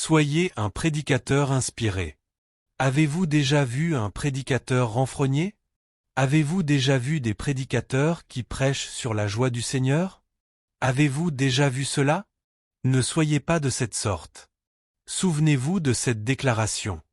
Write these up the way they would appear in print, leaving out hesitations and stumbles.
Soyez un prédicateur inspiré. Avez-vous déjà vu un prédicateur renfrogné? Avez-vous déjà vu des prédicateurs qui prêchent sur la joie du Seigneur? Avez-vous déjà vu cela? Ne soyez pas de cette sorte. Souvenez-vous de cette déclaration.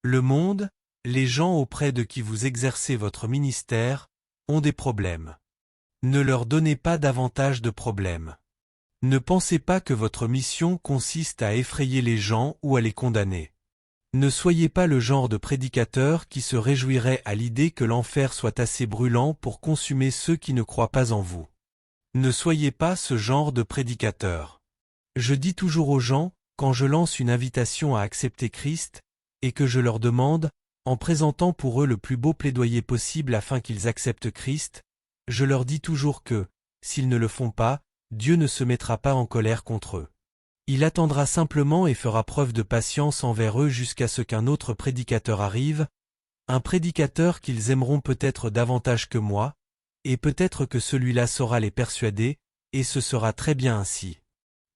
Le monde, les gens auprès de qui vous exercez votre ministère, ont des problèmes. Ne leur donnez pas davantage de problèmes. Ne pensez pas que votre mission consiste à effrayer les gens ou à les condamner. Ne soyez pas le genre de prédicateur qui se réjouirait à l'idée que l'enfer soit assez brûlant pour consumer ceux qui ne croient pas en vous. Ne soyez pas ce genre de prédicateur. Je dis toujours aux gens, quand je lance une invitation à accepter Christ, et que je leur demande, en présentant pour eux le plus beau plaidoyer possible afin qu'ils acceptent Christ, je leur dis toujours que, s'ils ne le font pas, Dieu ne se mettra pas en colère contre eux. Il attendra simplement et fera preuve de patience envers eux jusqu'à ce qu'un autre prédicateur arrive, un prédicateur qu'ils aimeront peut-être davantage que moi, et peut-être que celui-là saura les persuader, et ce sera très bien ainsi.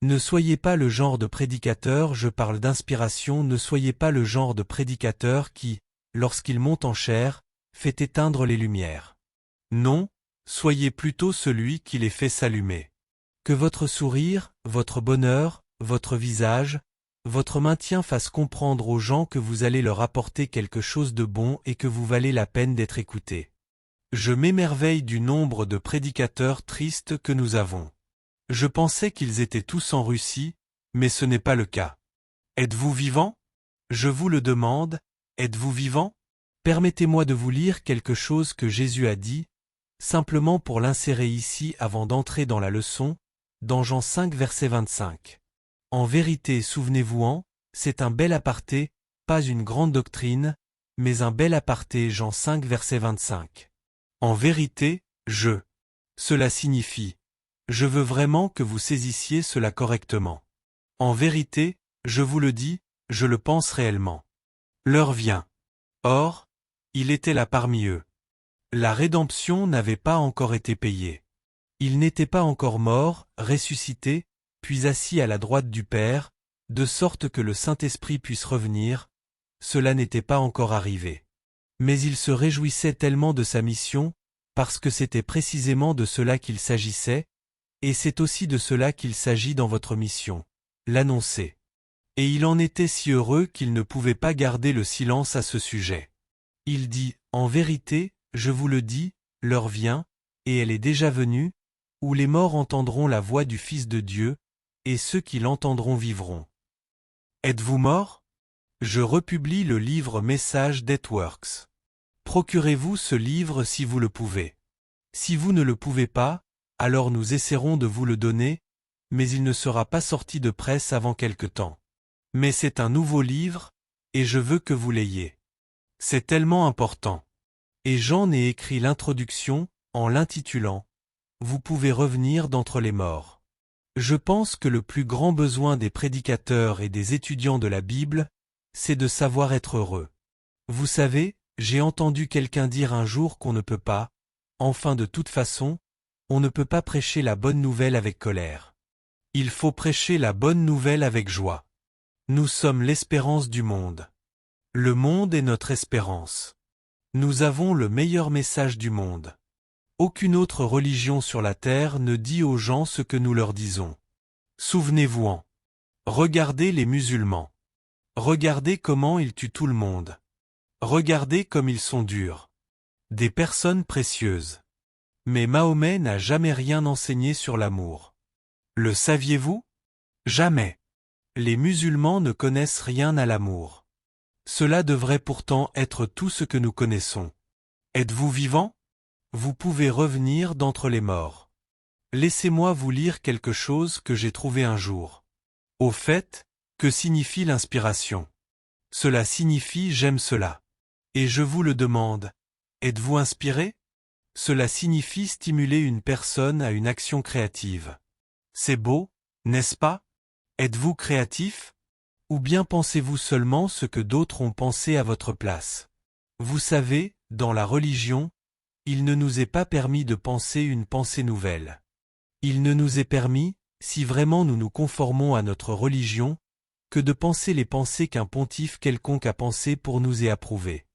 Ne soyez pas le genre de prédicateur, je parle d'inspiration, ne soyez pas le genre de prédicateur qui, lorsqu'il monte en chair, fait éteindre les lumières. Non, soyez plutôt celui qui les fait s'allumer. Que votre sourire, votre bonheur, votre visage, votre maintien fassent comprendre aux gens que vous allez leur apporter quelque chose de bon et que vous valez la peine d'être écouté. Je m'émerveille du nombre de prédicateurs tristes que nous avons. Je pensais qu'ils étaient tous en Russie, mais ce n'est pas le cas. Êtes-vous vivant? Je vous le demande, êtes-vous vivant? Permettez-moi de vous lire quelque chose que Jésus a dit, simplement pour l'insérer ici avant d'entrer dans la leçon, dans Jean 5 verset 25. En vérité, souvenez-vous-en, c'est un bel aparté, pas une grande doctrine, mais un bel aparté Jean 5 verset 25. En vérité, cela signifie, je veux vraiment que vous saisissiez cela correctement. En vérité, je vous le dis, je le pense réellement. L'heure vient. Or, il était là parmi eux. La rédemption n'avait pas encore été payée. Il n'était pas encore mort, ressuscité, puis assis à la droite du Père, de sorte que le Saint-Esprit puisse revenir, cela n'était pas encore arrivé. Mais il se réjouissait tellement de sa mission, parce que c'était précisément de cela qu'il s'agissait, et c'est aussi de cela qu'il s'agit dans votre mission, l'annoncer. Et il en était si heureux qu'il ne pouvait pas garder le silence à ce sujet. Il dit, en vérité, je vous le dis, l'heure vient, et elle est déjà venue, où les morts entendront la voix du Fils de Dieu, et ceux qui l'entendront vivront. Êtes-vous mort? Je republie le livre Message d'Etworks. Procurez-vous ce livre si vous le pouvez. Si vous ne le pouvez pas, alors nous essaierons de vous le donner, mais il ne sera pas sorti de presse avant quelque temps. Mais c'est un nouveau livre, et je veux que vous l'ayez. C'est tellement important. Et j'en ai écrit l'introduction, en l'intitulant « Vous pouvez revenir d'entre les morts ». Je pense que le plus grand besoin des prédicateurs et des étudiants de la Bible, c'est de savoir être heureux. Vous savez, j'ai entendu quelqu'un dire un jour qu'on ne peut pas, enfin de toute façon, on ne peut pas prêcher la bonne nouvelle avec colère. Il faut prêcher la bonne nouvelle avec joie. Nous sommes l'espérance du monde. Le monde est notre espérance. Nous avons le meilleur message du monde. Aucune autre religion sur la terre ne dit aux gens ce que nous leur disons. Souvenez-vous-en. Regardez les musulmans. Regardez comment ils tuent tout le monde. Regardez comme ils sont durs. Des personnes précieuses. Mais Mahomet n'a jamais rien enseigné sur l'amour. Le saviez-vous? Jamais. Les musulmans ne connaissent rien à l'amour. Cela devrait pourtant être tout ce que nous connaissons. Êtes-vous vivant? Vous pouvez revenir d'entre les morts. Laissez-moi vous lire quelque chose que j'ai trouvé un jour. Au fait, que signifie l'inspiration? Cela signifie j'aime cela. Et je vous le demande, êtes-vous inspiré? Cela signifie stimuler une personne à une action créative. C'est beau, n'est-ce pas? Êtes-vous créatif? Ou bien pensez-vous seulement ce que d'autres ont pensé à votre place? Vous savez, dans la religion, il ne nous est pas permis de penser une pensée nouvelle. Il ne nous est permis, si vraiment nous nous conformons à notre religion, que de penser les pensées qu'un pontife quelconque a pensées pour nous et approuver.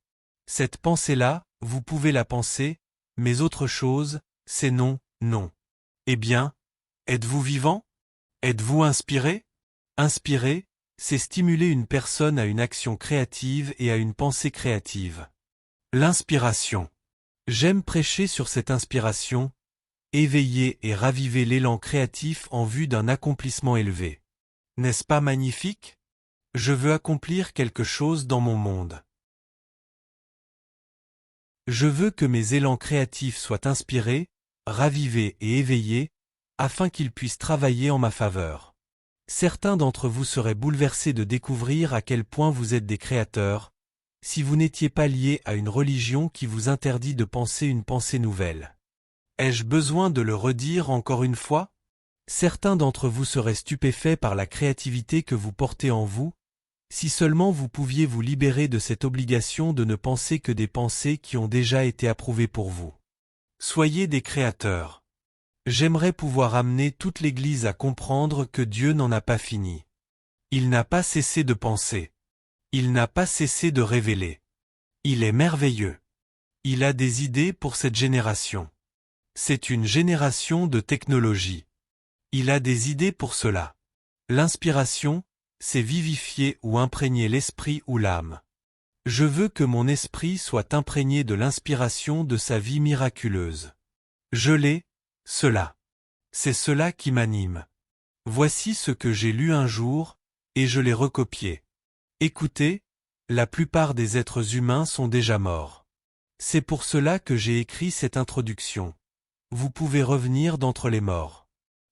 Cette pensée-là, vous pouvez la penser, mais autre chose, c'est non, non. Eh bien, êtes-vous vivant? Êtes-vous inspiré? Inspirer, c'est stimuler une personne à une action créative et à une pensée créative. L'inspiration. J'aime prêcher sur cette inspiration, éveiller et raviver l'élan créatif en vue d'un accomplissement élevé. N'est-ce pas magnifique? Je veux accomplir quelque chose dans mon monde. Je veux que mes élans créatifs soient inspirés, ravivés et éveillés, afin qu'ils puissent travailler en ma faveur. Certains d'entre vous seraient bouleversés de découvrir à quel point vous êtes des créateurs, si vous n'étiez pas liés à une religion qui vous interdit de penser une pensée nouvelle. Ai-je besoin de le redire encore une fois? Certains d'entre vous seraient stupéfaits par la créativité que vous portez en vous, si seulement vous pouviez vous libérer de cette obligation de ne penser que des pensées qui ont déjà été approuvées pour vous. Soyez des créateurs. J'aimerais pouvoir amener toute l'Église à comprendre que Dieu n'en a pas fini. Il n'a pas cessé de penser. Il n'a pas cessé de révéler. Il est merveilleux. Il a des idées pour cette génération. C'est une génération de technologie. Il a des idées pour cela. L'inspiration, c'est vivifier ou imprégner l'esprit ou l'âme. Je veux que mon esprit soit imprégné de l'inspiration de sa vie miraculeuse. Je l'ai, cela. C'est cela qui m'anime. Voici ce que j'ai lu un jour, et je l'ai recopié. Écoutez, la plupart des êtres humains sont déjà morts. C'est pour cela que j'ai écrit cette introduction. Vous pouvez revenir d'entre les morts.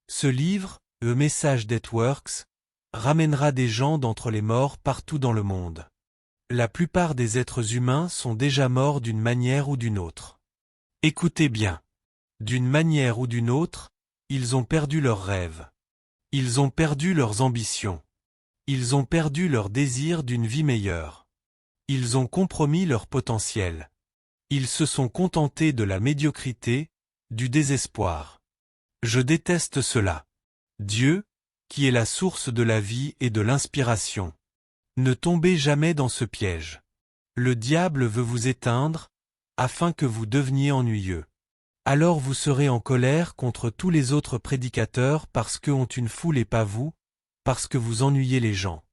Ce livre, A Message That Works, ramènera des gens d'entre les morts partout dans le monde. La plupart des êtres humains sont déjà morts d'une manière ou d'une autre. Écoutez bien. D'une manière ou d'une autre, ils ont perdu leurs rêves. Ils ont perdu leurs ambitions. Ils ont perdu leur désir d'une vie meilleure. Ils ont compromis leur potentiel. Ils se sont contentés de la médiocrité, du désespoir. Je déteste cela. Dieu, qui est la source de la vie et de l'inspiration. Ne tombez jamais dans ce piège. Le diable veut vous éteindre, afin que vous deveniez ennuyeux. Alors vous serez en colère contre tous les autres prédicateurs parce qu'eux ont une foule et pas vous, parce que vous ennuyez les gens.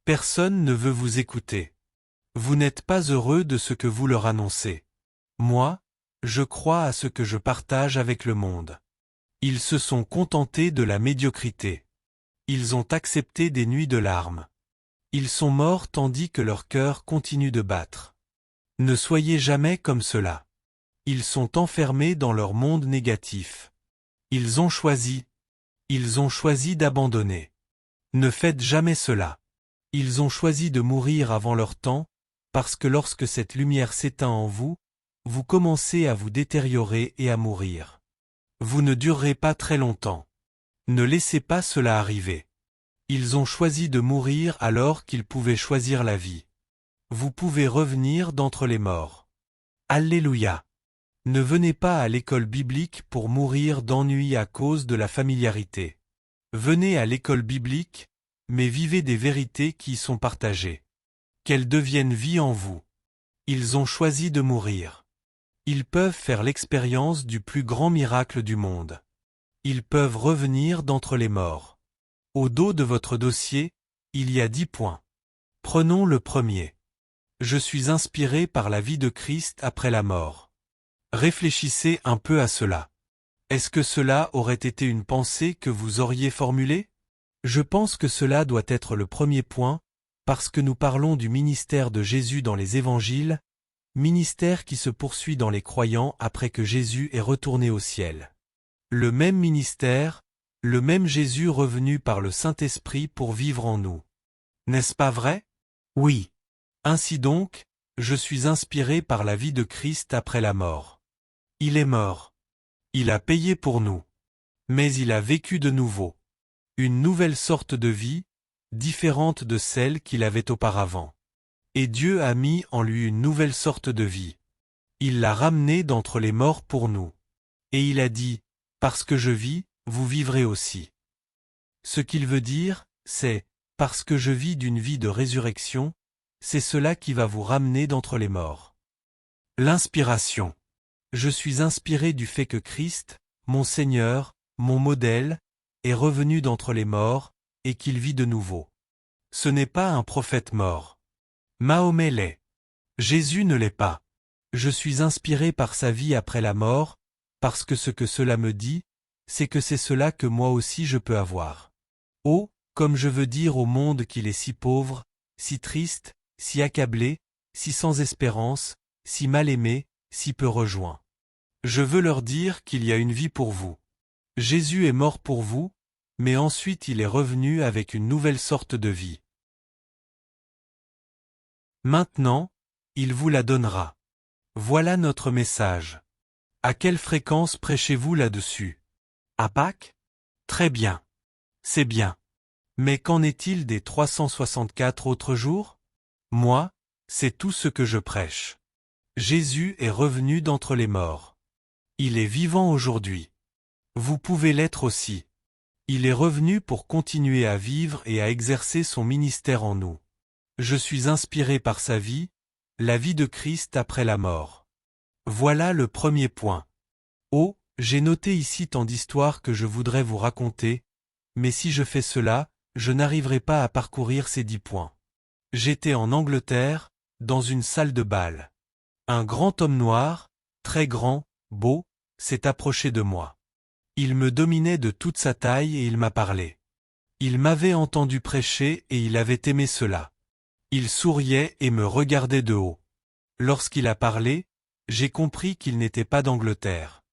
Personne ne veut vous écouter. Vous n'êtes pas heureux de ce que vous leur annoncez. Moi, je crois à ce que je partage avec le monde. Ils se sont contentés de la médiocrité. Ils ont accepté des nuits de larmes. Ils sont morts tandis que leur cœur continue de battre. Ne soyez jamais comme cela. Ils sont enfermés dans leur monde négatif. Ils ont choisi d'abandonner. Ne faites jamais cela. Ils ont choisi de mourir avant leur temps, parce que lorsque cette lumière s'éteint en vous, vous commencez à vous détériorer et à mourir. Vous ne durerez pas très longtemps. Ne laissez pas cela arriver. Ils ont choisi de mourir alors qu'ils pouvaient choisir la vie. Vous pouvez revenir d'entre les morts. Alléluia. Ne venez pas à l'école biblique pour mourir d'ennui à cause de la familiarité. Venez à l'école biblique, mais vivez des vérités qui y sont partagées. Qu'elles deviennent vie en vous. Ils ont choisi de mourir. Ils peuvent faire l'expérience du plus grand miracle du monde. Ils peuvent revenir d'entre les morts. Au dos de votre dossier, il y a 10 points. Prenons le premier. Je suis inspiré par la vie de Christ après la mort. Réfléchissez un peu à cela. Est-ce que cela aurait été une pensée que vous auriez formulée? Je pense que cela doit être le premier point, parce que nous parlons du ministère de Jésus dans les évangiles, ministère qui se poursuit dans les croyants après que Jésus est retourné au ciel. Le même ministère, le même Jésus revenu par le Saint-Esprit pour vivre en nous. N'est-ce pas vrai? Oui. Ainsi donc, je suis inspiré par la vie de Christ après la mort. Il est mort. Il a payé pour nous. Mais il a vécu de nouveau. Une nouvelle sorte de vie, différente de celle qu'il avait auparavant. Et Dieu a mis en lui une nouvelle sorte de vie. Il l'a ramené d'entre les morts pour nous. Et il a dit, « Parce que je vis, vous vivrez aussi. » Ce qu'il veut dire, c'est, « parce que je vis d'une vie de résurrection, c'est cela qui va vous ramener d'entre les morts. L'inspiration. Je suis inspiré du fait que Christ, mon Seigneur, mon modèle, est revenu d'entre les morts, et qu'il vit de nouveau. Ce n'est pas un prophète mort. Mahomet l'est. Jésus ne l'est pas. Je suis inspiré par sa vie après la mort, parce que ce que cela me dit, c'est que c'est cela que moi aussi je peux avoir. Oh, comme je veux dire au monde qu'il est si pauvre, si triste, si accablé, si sans espérance, si mal aimé, si peu rejoint. Je veux leur dire qu'il y a une vie pour vous. Jésus est mort pour vous, mais ensuite il est revenu avec une nouvelle sorte de vie. Maintenant, il vous la donnera. Voilà notre message. À quelle fréquence prêchez-vous là-dessus? À Pâques? Très bien. C'est bien. Mais qu'en est-il des 364 autres jours? Moi, c'est tout ce que je prêche. Jésus est revenu d'entre les morts. Il est vivant aujourd'hui. Vous pouvez l'être aussi. Il est revenu pour continuer à vivre et à exercer son ministère en nous. Je suis inspiré par sa vie, la vie de Christ après la mort. Voilà le premier point. Oh, j'ai noté ici tant d'histoires que je voudrais vous raconter, mais si je fais cela, je n'arriverai pas à parcourir ces 10 points. J'étais en Angleterre, dans une salle de bal. Un grand homme noir, très grand, beau, s'est approché de moi. Il me dominait de toute sa taille et il m'a parlé. Il m'avait entendu prêcher et il avait aimé cela. Il souriait et me regardait de haut. Lorsqu'il a parlé, j'ai compris qu'il n'était pas d'Angleterre.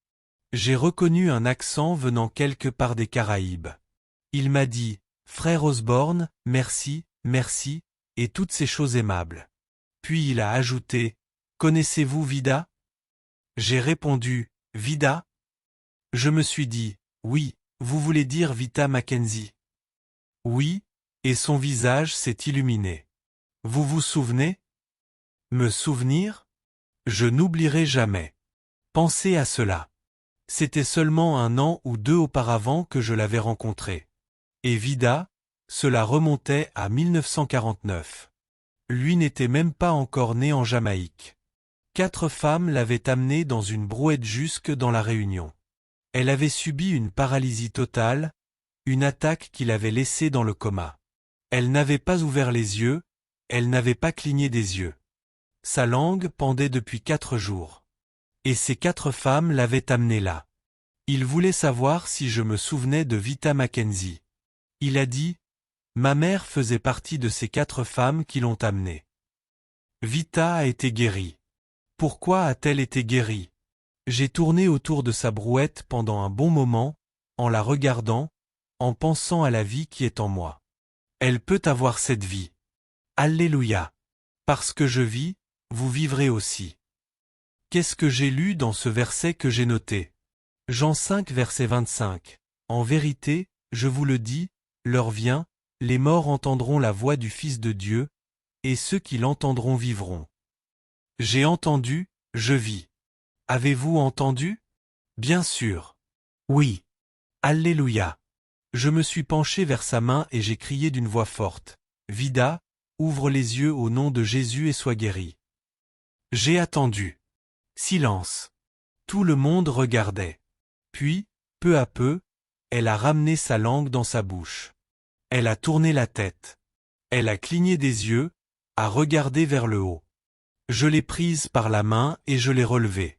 J'ai reconnu un accent venant quelque part des Caraïbes. Il m'a dit, « Frère Osborne, merci, merci, et toutes ces choses aimables. » Puis il a ajouté, « Connaissez-vous Vida ?» J'ai répondu, « Vida ?» Je me suis dit, « Oui, vous voulez dire Vita Mackenzie ?» Oui, et son visage s'est illuminé. Vous vous souvenez? Me souvenir? Je n'oublierai jamais. Pensez à cela. C'était seulement 1 an ou 2 auparavant que je l'avais rencontré. Et Vida, cela remontait à 1949. Lui n'était même pas encore né en Jamaïque. 4 femmes l'avaient amené dans une brouette jusque dans la Réunion. Elle avait subi une paralysie totale, une attaque qui l'avait laissée dans le coma. Elle n'avait pas ouvert les yeux, elle n'avait pas cligné des yeux. Sa langue pendait depuis 4 jours. Et ces 4 femmes l'avaient amené là. Il voulait savoir si je me souvenais de Vita Mackenzie. Il a dit, « Ma mère faisait partie de ces 4 femmes qui l'ont amenée. » Vita a été guérie. Pourquoi a-t-elle été guérie? J'ai tourné autour de sa brouette pendant un bon moment, en la regardant, en pensant à la vie qui est en moi. Elle peut avoir cette vie. Alléluia. Parce que je vis, vous vivrez aussi. Qu'est-ce que j'ai lu dans ce verset que j'ai noté? Jean 5 verset 25. En vérité, je vous le dis, l'heure vient, les morts entendront la voix du Fils de Dieu, et ceux qui l'entendront vivront. J'ai entendu, je vis. Avez-vous entendu? Bien sûr. Oui. Alléluia. Je me suis penché vers sa main et j'ai crié d'une voix forte. Vida, ouvre les yeux au nom de Jésus et sois guéri. J'ai attendu. Silence. Tout le monde regardait. Puis, peu à peu, elle a ramené sa langue dans sa bouche. Elle a tourné la tête. Elle a cligné des yeux, a regardé vers le haut. Je l'ai prise par la main et je l'ai relevée.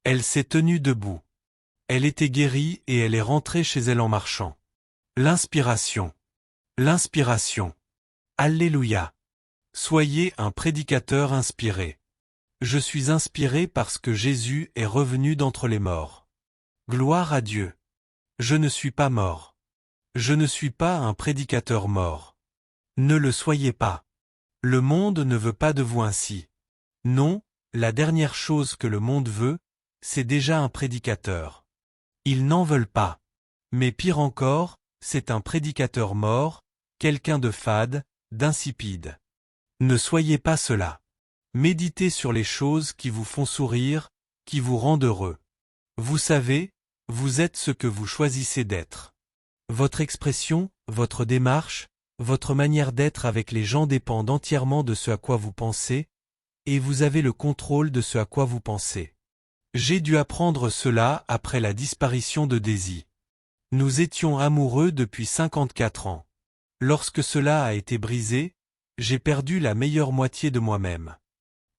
Elle s'est tenue debout. Elle était guérie et elle est rentrée chez elle en marchant. L'inspiration. L'inspiration. Alléluia. Soyez un prédicateur inspiré. Je suis inspiré parce que Jésus est revenu d'entre les morts. Gloire à Dieu. Je ne suis pas mort. Je ne suis pas un prédicateur mort. Ne le soyez pas. Le monde ne veut pas de vous ainsi. Non, la dernière chose que le monde veut, c'est déjà un prédicateur. Ils n'en veulent pas. Mais pire encore, c'est un prédicateur mort, quelqu'un de fade, d'insipide. Ne soyez pas cela. Méditez sur les choses qui vous font sourire, qui vous rendent heureux. Vous savez, vous êtes ce que vous choisissez d'être. Votre expression, votre démarche, votre manière d'être avec les gens dépend entièrement de ce à quoi vous pensez, et vous avez le contrôle de ce à quoi vous pensez. J'ai dû apprendre cela après la disparition de Daisy. Nous étions amoureux depuis 54 ans. Lorsque cela a été brisé, j'ai perdu la meilleure moitié de moi-même.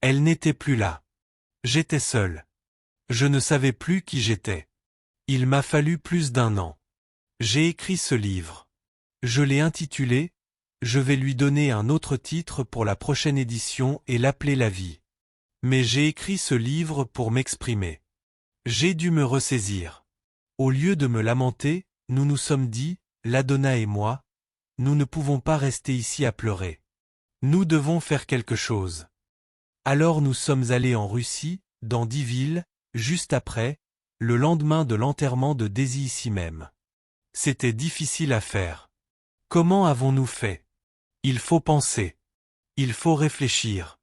Elle n'était plus là. J'étais seul. Je ne savais plus qui j'étais. Il m'a fallu plus d'1 an. J'ai écrit ce livre. Je l'ai intitulé « Je vais lui donner un autre titre pour la prochaine édition et l'appeler La vie ». Mais j'ai écrit ce livre pour m'exprimer. J'ai dû me ressaisir. Au lieu de me lamenter, nous nous sommes dit, Ladonna et moi, nous ne pouvons pas rester ici à pleurer. Nous devons faire quelque chose. Alors nous sommes allés en Russie, dans 10 villes, juste après, le lendemain de l'enterrement de Daisy ici même. C'était difficile à faire. Comment avons-nous fait? Il faut penser. Il faut réfléchir.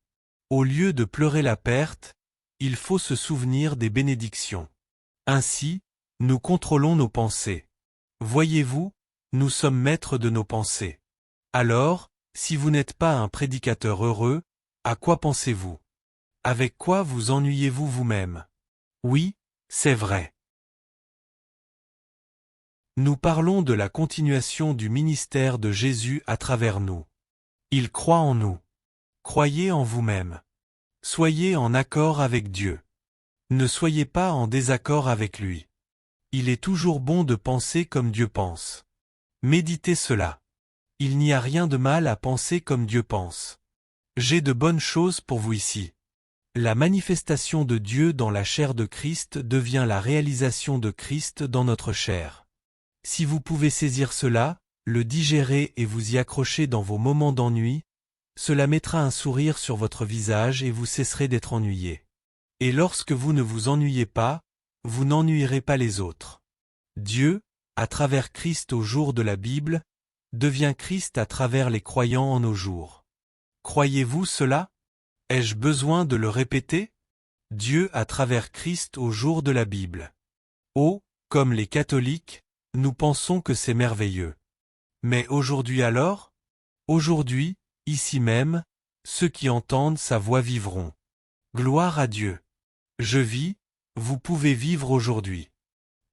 Au lieu de pleurer la perte, il faut se souvenir des bénédictions. Ainsi, nous contrôlons nos pensées. Voyez-vous, nous sommes maîtres de nos pensées. Alors, si vous n'êtes pas un prédicateur heureux, à quoi pensez-vous? Avec quoi vous ennuyez-vous vous-même? Oui, c'est vrai. Nous parlons de la continuation du ministère de Jésus à travers nous. Il croit en nous. Croyez en vous-même. Soyez en accord avec Dieu. Ne soyez pas en désaccord avec lui. Il est toujours bon de penser comme Dieu pense. Méditez cela. Il n'y a rien de mal à penser comme Dieu pense. J'ai de bonnes choses pour vous ici. La manifestation de Dieu dans la chair de Christ devient la réalisation de Christ dans notre chair. Si vous pouvez saisir cela, le digérer et vous y accrocher dans vos moments d'ennui, cela mettra un sourire sur votre visage et vous cesserez d'être ennuyé. Et lorsque vous ne vous ennuyez pas, vous n'ennuierez pas les autres. Dieu, à travers Christ au jour de la Bible, devient Christ à travers les croyants en nos jours. Croyez-vous cela? Ai-je besoin de le répéter? Dieu à travers Christ au jour de la Bible. Oh, comme les catholiques, nous pensons que c'est merveilleux. Mais aujourd'hui alors? Aujourd'hui, ici même, ceux qui entendent sa voix vivront. Gloire à Dieu. Je vis, vous pouvez vivre aujourd'hui.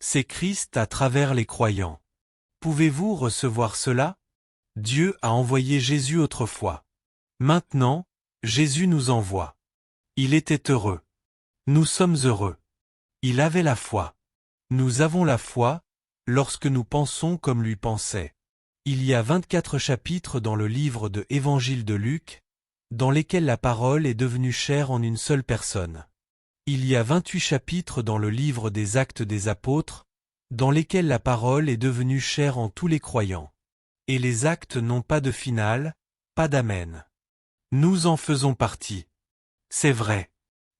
C'est Christ à travers les croyants. Pouvez-vous recevoir cela? Dieu a envoyé Jésus autrefois. Maintenant, Jésus nous envoie. Il était heureux. Nous sommes heureux. Il avait la foi. Nous avons la foi, lorsque nous pensons comme lui pensait. Il y a 24 chapitres dans le livre de Évangile de Luc, dans lesquels la parole est devenue chair en une seule personne. Il y a 28 chapitres dans le livre des Actes des Apôtres, dans lesquels la parole est devenue chair en tous les croyants. Et les actes n'ont pas de finale, pas d'amen. Nous en faisons partie. C'est vrai.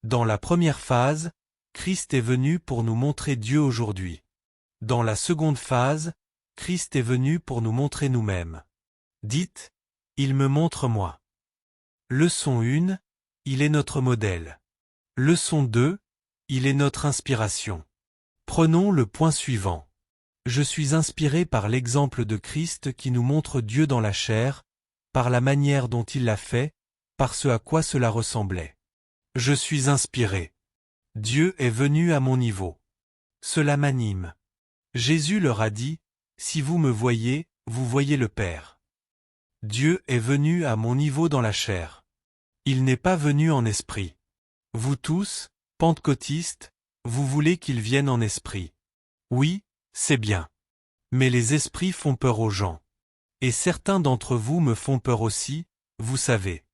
Dans la première phase, Christ est venu pour nous montrer Dieu aujourd'hui. Dans la seconde phase, Christ est venu pour nous montrer nous-mêmes. Dites, il me montre moi. Leçon 1, il est notre modèle. Leçon 2, il est notre inspiration. Prenons le point suivant. Je suis inspiré par l'exemple de Christ qui nous montre Dieu dans la chair, par la manière dont il l'a fait, par ce à quoi cela ressemblait. Je suis inspiré. Dieu est venu à mon niveau. Cela m'anime. Jésus leur a dit, « Si vous me voyez, vous voyez le Père. » Dieu est venu à mon niveau dans la chair. Il n'est pas venu en esprit. Vous tous, pentecôtistes, vous voulez qu'il vienne en esprit. Oui, c'est bien. Mais les esprits font peur aux gens. Et certains d'entre vous me font peur aussi, vous savez.